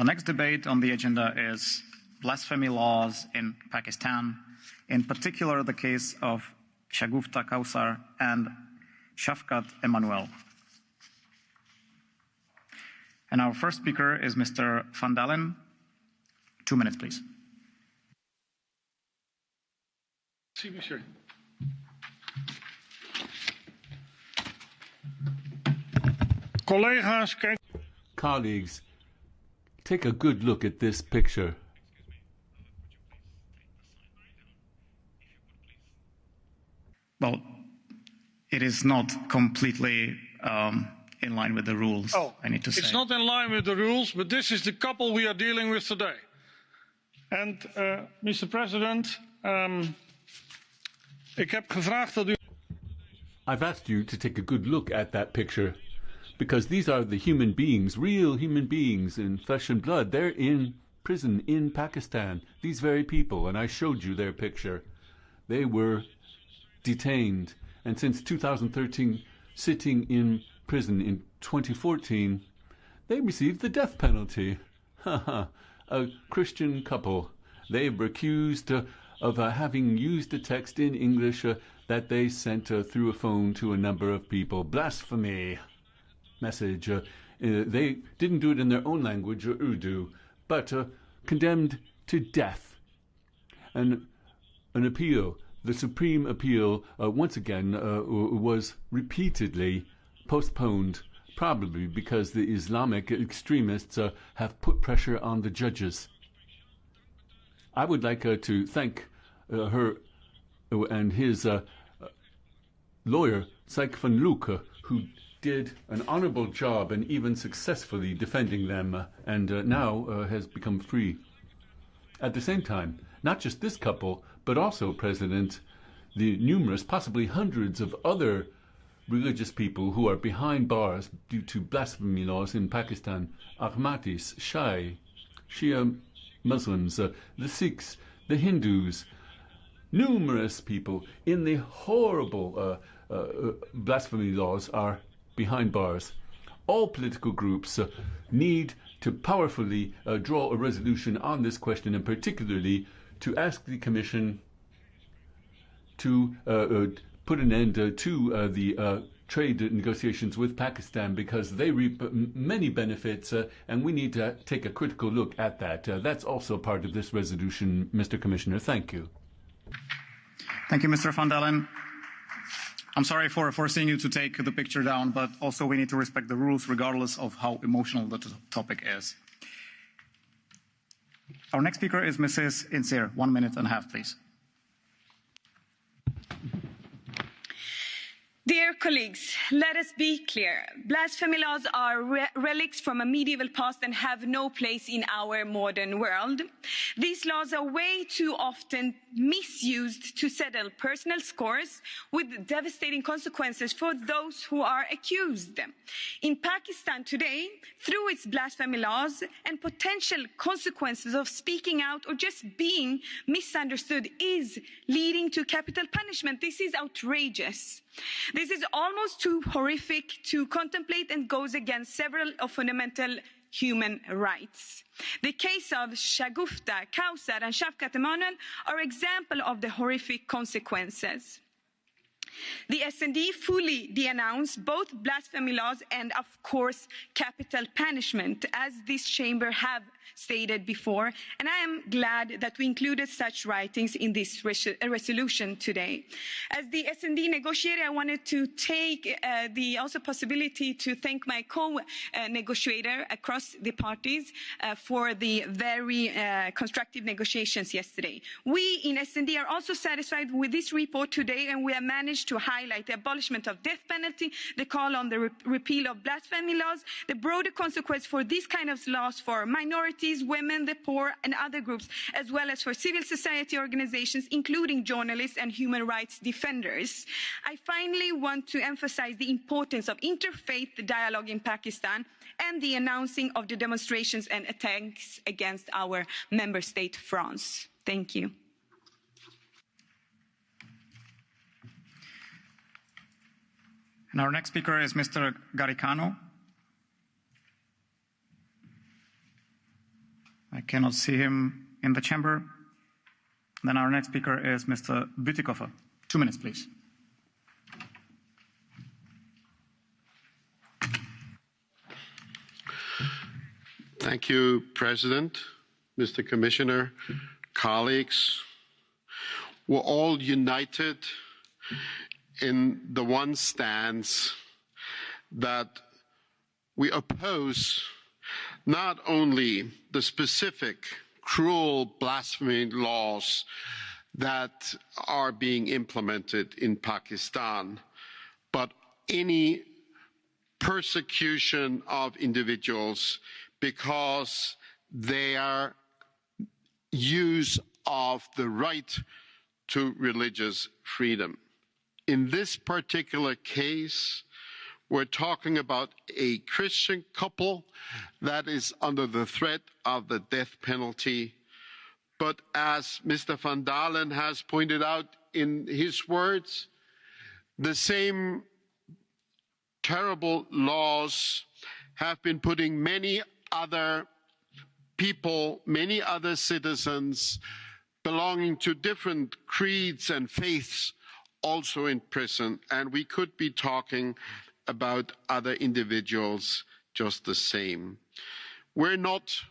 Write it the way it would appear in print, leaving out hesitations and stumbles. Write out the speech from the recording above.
The next debate on the agenda is blasphemy laws in Pakistan, in particular the case of Shagufta Kausar and Shafkat Emmanuel. And our first speaker is Mr. Van Dalen. 2 minutes, please. Si, monsieur. Colleagues, take a good look at this picture. Well, it is not completely in line with the rules, I need to say. It's not in line with the rules, but this is the couple we are dealing with today. And, Mr. President, ik heb gevraagd dat u... I've asked you to take a good look at that picture because these are the human beings, real human beings in flesh and blood. They're in prison in Pakistan, these very people, and I showed you their picture. They were detained, and since 2013, sitting in prison in 2014, they received the death penalty. A Christian couple. They were accused of having used a text in English that they sent through a phone to a number of people. Blasphemy message. They didn't do it in their own language, Urdu, but condemned to death. And an appeal, the Supreme Appeal, once again was repeatedly postponed, probably because the Islamic extremists have put pressure on the judges. I would like to thank her and his lawyer, Syk van Luke, who did an honorable job and even successfully defending them, and now has become free. At the same time, not just this couple, but also, President, the numerous, possibly hundreds of other religious people who are behind bars due to blasphemy laws in Pakistan, Ahmadis, Shia Muslims, the Sikhs, the Hindus, numerous people in the horrible blasphemy laws are behind bars. All political groups need to powerfully draw a resolution on this question, and particularly to ask the Commission to put an end to the trade negotiations with Pakistan, because they reap many benefits, and we need to take a critical look at that. That's also part of this resolution, Mr. Commissioner. Thank you. Thank you, Mr. Van Dalen. I'm sorry for forcing you to take the picture down, but also we need to respect the rules regardless of how emotional the topic is. Our next speaker is Mrs. Insir. 1 minute and a half, please. Dear colleagues, let us be clear. Blasphemy laws are relics from a medieval past and have no place in our modern world. These laws are way too often misused to settle personal scores, with devastating consequences for those who are accused. In Pakistan today, through its blasphemy laws and potential consequences of speaking out or just being misunderstood is leading to capital punishment. This is outrageous. This is almost too horrific to contemplate and goes against several of fundamental human rights. The case of Shagufta Kausar and Shafkat Emmanuel are examples of the horrific consequences. The SD fully denounced both blasphemy laws and, of course, capital punishment, as this chamber have stated before, and I am glad that we included such writings in this resolution today. As the SD negotiator, I wanted to take the also possibility to thank my co-negotiator across the parties for the very constructive negotiations yesterday. We in SD are also satisfied with this report today, and we have managed to highlight the abolishment of death penalty, the call on the repeal of blasphemy laws, the broader consequence for these kind of laws for minorities, women, the poor and other groups, as well as for civil society organizations, including journalists and human rights defenders. I finally want to emphasize the importance of interfaith dialogue in Pakistan and the announcing of the demonstrations and attacks against our member state, France. Thank you. And our next speaker is Mr. Garicano. I cannot see him in the chamber. Then our next speaker is Mr. Bütikofer. 2 minutes, please. Thank you, President, Mr. Commissioner, colleagues. We're all united in the one stance that we oppose not only the specific cruel blasphemy laws that are being implemented in Pakistan, but any persecution of individuals because their use of the right to religious freedom. In this particular case, we're talking about a Christian couple that is under the threat of the death penalty. But as Mr. van Dalen has pointed out in his words, the same terrible laws have been putting many other people, many other citizens belonging to different creeds and faiths also in prison. And we could be talking about other individuals just the same. We're not